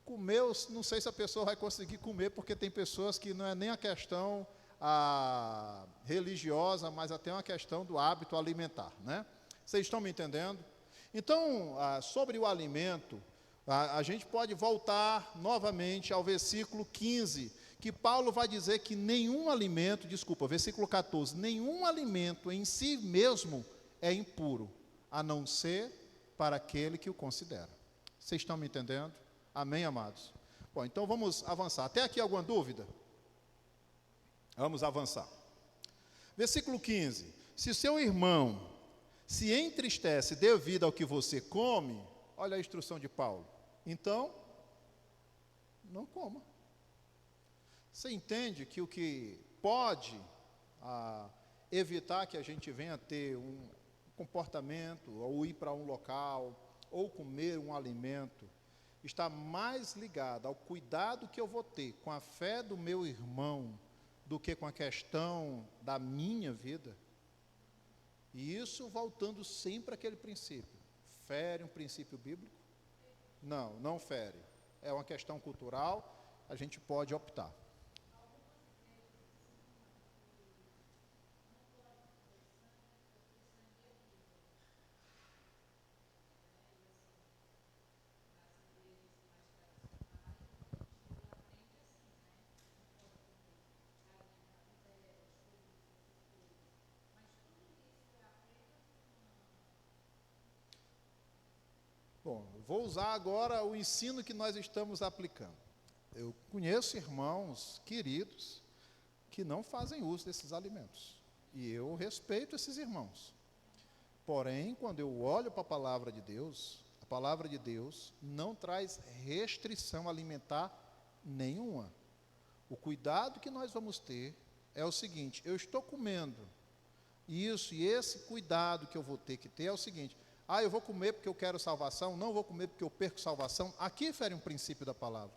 Comeu, não sei se a pessoa vai conseguir comer, porque tem pessoas que não é nem a questão religiosa, mas até uma questão do hábito alimentar, né? Vocês estão me entendendo? Então, sobre o alimento, a gente pode voltar novamente ao versículo 15, que Paulo vai dizer que versículo 14, nenhum alimento em si mesmo é impuro, a não ser para aquele que o considera. Vocês estão me entendendo? Amém, amados? Bom, então vamos avançar. Até aqui alguma dúvida? Vamos avançar. Versículo 15, se seu irmão se entristece devido ao que você come, olha a instrução de Paulo, então, não coma. Você entende que o que pode evitar que a gente venha ter um comportamento, ou ir para um local, ou comer um alimento, está mais ligada ao cuidado que eu vou ter com a fé do meu irmão do que com a questão da minha vida, e isso voltando sempre àquele princípio, fere um princípio bíblico? Não, não fere. É uma questão cultural, a gente pode optar. Bom, vou usar agora o ensino que nós estamos aplicando. Eu conheço irmãos queridos que não fazem uso desses alimentos, e eu respeito esses irmãos. Porém, quando eu olho para a palavra de Deus não traz restrição alimentar nenhuma. O cuidado que nós vamos ter é o seguinte: eu estou comendo isso, e esse cuidado que eu vou ter que ter é o seguinte: eu vou comer porque eu quero salvação, não vou comer porque eu perco salvação. Aqui fere um princípio da palavra.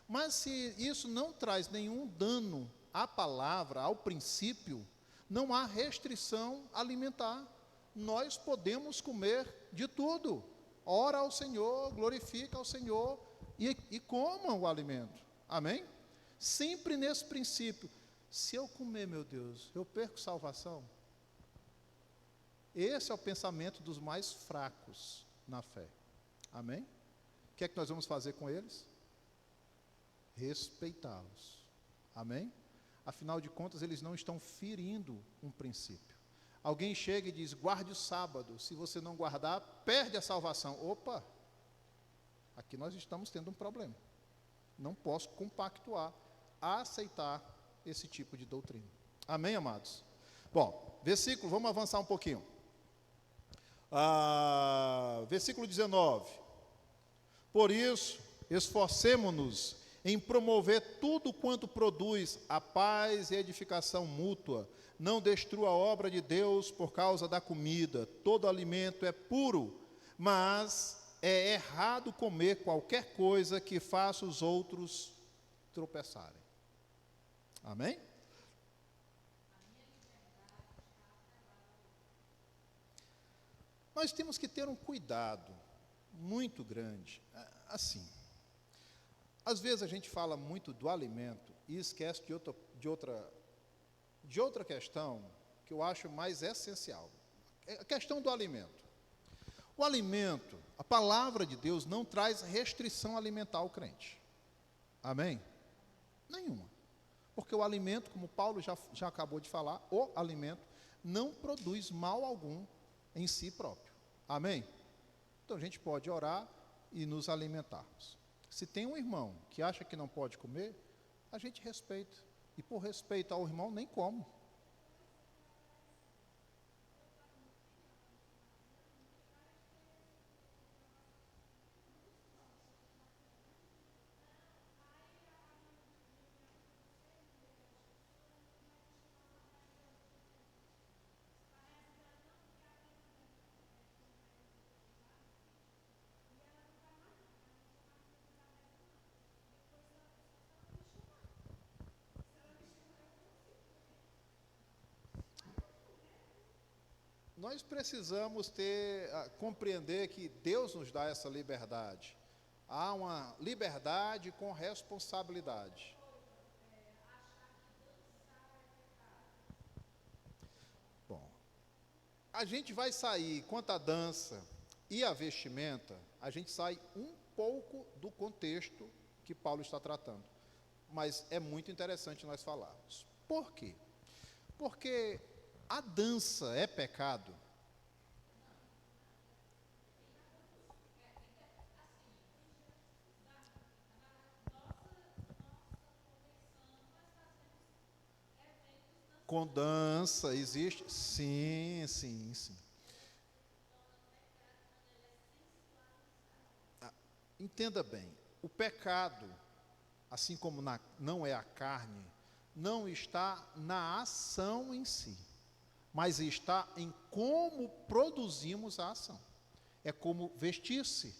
Mas se isso não traz nenhum dano à palavra, ao princípio, não há restrição alimentar. Nós podemos comer de tudo. Ora ao Senhor, glorifica ao Senhor e coma o alimento. Amém? Sempre nesse princípio. Se eu comer, meu Deus, eu perco salvação? Esse é o pensamento dos mais fracos na fé. Amém? O que é que nós vamos fazer com eles? Respeitá-los. Amém? Afinal de contas, eles não estão ferindo um princípio. Alguém chega e diz: guarde o sábado, se você não guardar, perde a salvação. Opa! Aqui nós estamos tendo um problema. Não posso compactuar, aceitar esse tipo de doutrina. Amém, amados? Bom, versículo, vamos avançar um pouquinho. Versículo 19. Por isso, esforcemo-nos em promover tudo quanto produz a paz e edificação mútua. Não destrua a obra de Deus por causa da comida. Todo alimento é puro, mas é errado comer qualquer coisa que faça os outros tropeçarem. Amém? Nós temos que ter um cuidado muito grande. Assim, às vezes a gente fala muito do alimento e esquece de outra questão que eu acho mais essencial. É a questão do alimento. O alimento, a palavra de Deus não traz restrição alimentar ao crente. Amém? Nenhuma. Porque o alimento, como Paulo já acabou de falar, o alimento não produz mal algum em si próprio. Amém? Então a gente pode orar e nos alimentarmos. Se tem um irmão que acha que não pode comer, a gente respeita. E por respeito ao irmão, nem como. Nós precisamos compreender que Deus nos dá essa liberdade. Há uma liberdade com responsabilidade. Bom, a gente vai sair, quanto à dança e à vestimenta, a gente sai um pouco do contexto que Paulo está tratando. Mas é muito interessante nós falarmos. Por quê? Porque a dança é pecado? Com dança, existe? Sim, sim, sim. Entenda bem, o pecado, assim como não é a carne, não está na ação em si, mas está em como produzimos a ação. É como vestir-se.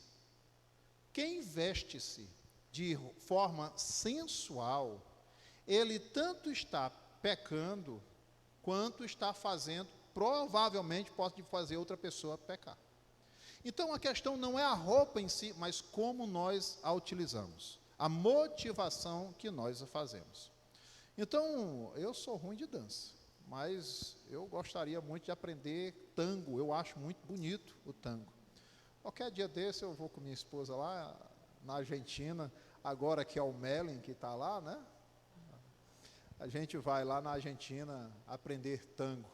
quem veste-se de forma sensual, ele tanto está pecando, quanto está fazendo, provavelmente pode fazer outra pessoa pecar. Então a questão não é a roupa em si, mas como nós a utilizamos, a motivação que nós a fazemos. Então, eu sou ruim de dança, mas eu gostaria muito de aprender tango, eu acho muito bonito o tango. Qualquer dia desse eu vou com minha esposa lá na Argentina, agora que é o Mellen que está lá, né? A gente vai lá na Argentina aprender tango.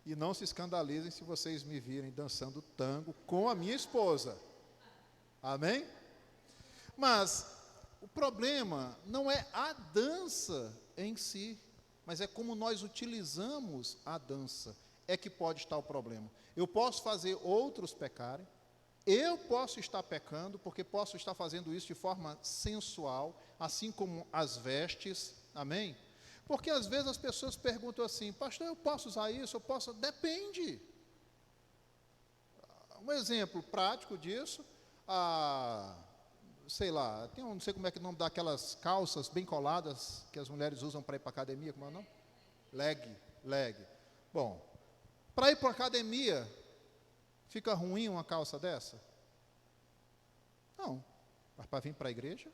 E não se escandalizem se vocês me virem dançando tango com a minha esposa. Amém? Mas o problema não é a dança em si, mas é como nós utilizamos a dança, é que pode estar o problema. Eu posso fazer outros pecarem, eu posso estar pecando, porque posso estar fazendo isso de forma sensual, assim como as vestes, amém? Porque às vezes as pessoas perguntam assim, pastor, eu posso usar isso? Eu posso? Depende. Um exemplo prático disso, sei lá, não sei como é que é o nome daquelas calças bem coladas que as mulheres usam para ir para a academia, como é o nome? Leg. Bom, para ir para a academia, fica ruim uma calça dessa? Não, mas para vir para a igreja?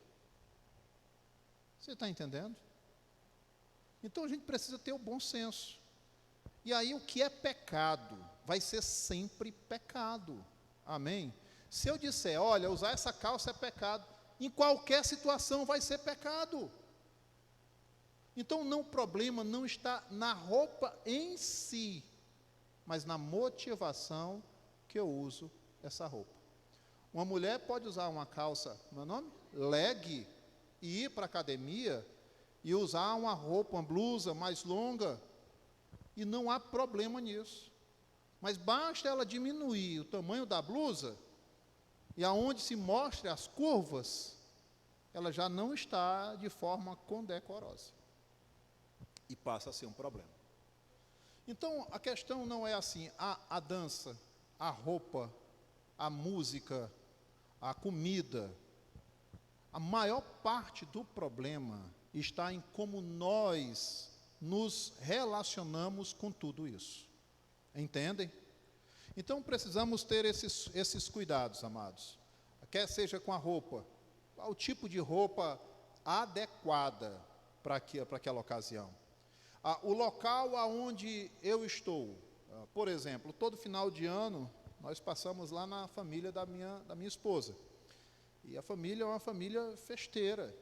Você está entendendo? Então a gente precisa ter o bom senso. E aí o que é pecado vai ser sempre pecado. Amém? Se eu disser, olha, usar essa calça é pecado, em qualquer situação vai ser pecado. Então o problema não está na roupa em si, mas na motivação que eu uso essa roupa. Uma mulher pode usar uma calça, meu nome? Leg, e ir para a academia e usar uma roupa, uma blusa mais longa, e não há problema nisso. Mas basta ela diminuir o tamanho da blusa, e aonde se mostre as curvas, ela já não está de forma condecorosa. E passa a ser um problema. Então, a questão não é assim, a dança, a roupa, a música, a comida. A maior parte do problema está em como nós nos relacionamos com tudo isso. Entendem? Então precisamos ter esses cuidados, amados. Quer seja com a roupa, qual o tipo de roupa adequada para aquela ocasião. O local aonde eu estou, por exemplo, todo final de ano, nós passamos lá na família da minha esposa. E a família é uma família festeira.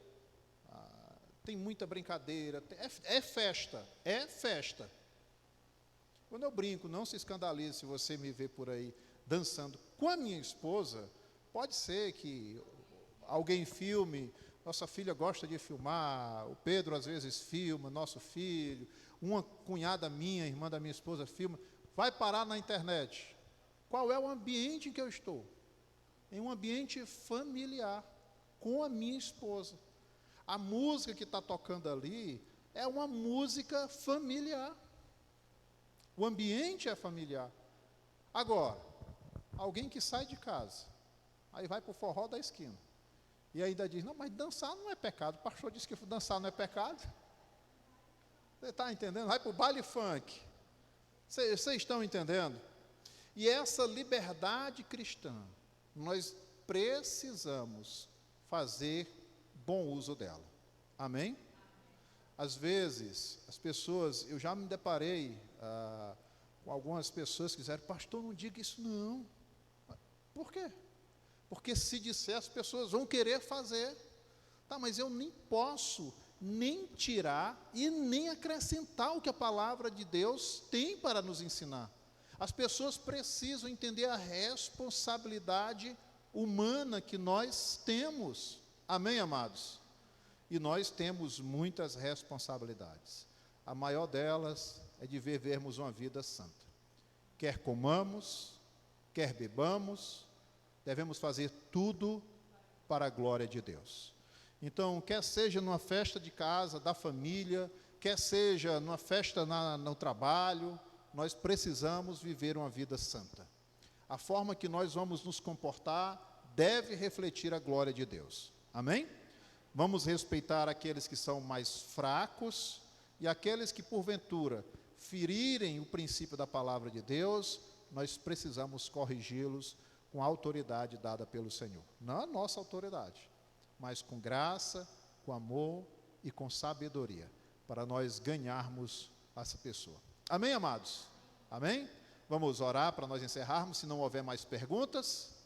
Tem muita brincadeira, é festa. Quando eu brinco, não se escandalize se você me vê por aí dançando com a minha esposa, pode ser que alguém filme, nossa filha gosta de filmar, o Pedro às vezes filma, nosso filho, uma cunhada minha, irmã da minha esposa filma, vai parar na internet. Qual é o ambiente em que eu estou? Em um ambiente familiar, com a minha esposa. A música que está tocando ali é uma música familiar. O ambiente é familiar. Agora, alguém que sai de casa, aí vai para o forró da esquina, e ainda diz, não, mas dançar não é pecado. O pastor disse que dançar não é pecado. Você está entendendo? Vai para o baile funk. Vocês estão entendendo? E essa liberdade cristã, nós precisamos fazer bom uso dela. Amém? Às vezes, as pessoas, eu já me deparei com algumas pessoas que disseram, pastor, não diga isso não. Por quê? Porque se disser, as pessoas vão querer fazer. Tá, mas eu nem posso nem tirar e nem acrescentar o que a palavra de Deus tem para nos ensinar. As pessoas precisam entender a responsabilidade humana que nós temos. Amém, amados? E nós temos muitas responsabilidades. A maior delas é de vivermos uma vida santa. Quer comamos, quer bebamos, devemos fazer tudo para a glória de Deus. Então, quer seja numa festa de casa, da família, quer seja numa festa no trabalho, nós precisamos viver uma vida santa. A forma que nós vamos nos comportar deve refletir a glória de Deus. Amém? Vamos respeitar aqueles que são mais fracos e aqueles que, porventura, ferirem o princípio da palavra de Deus, nós precisamos corrigi-los com a autoridade dada pelo Senhor. Não a nossa autoridade, mas com graça, com amor e com sabedoria, para nós ganharmos essa pessoa. Amém, amados? Amém? Vamos orar para nós encerrarmos, se não houver mais perguntas.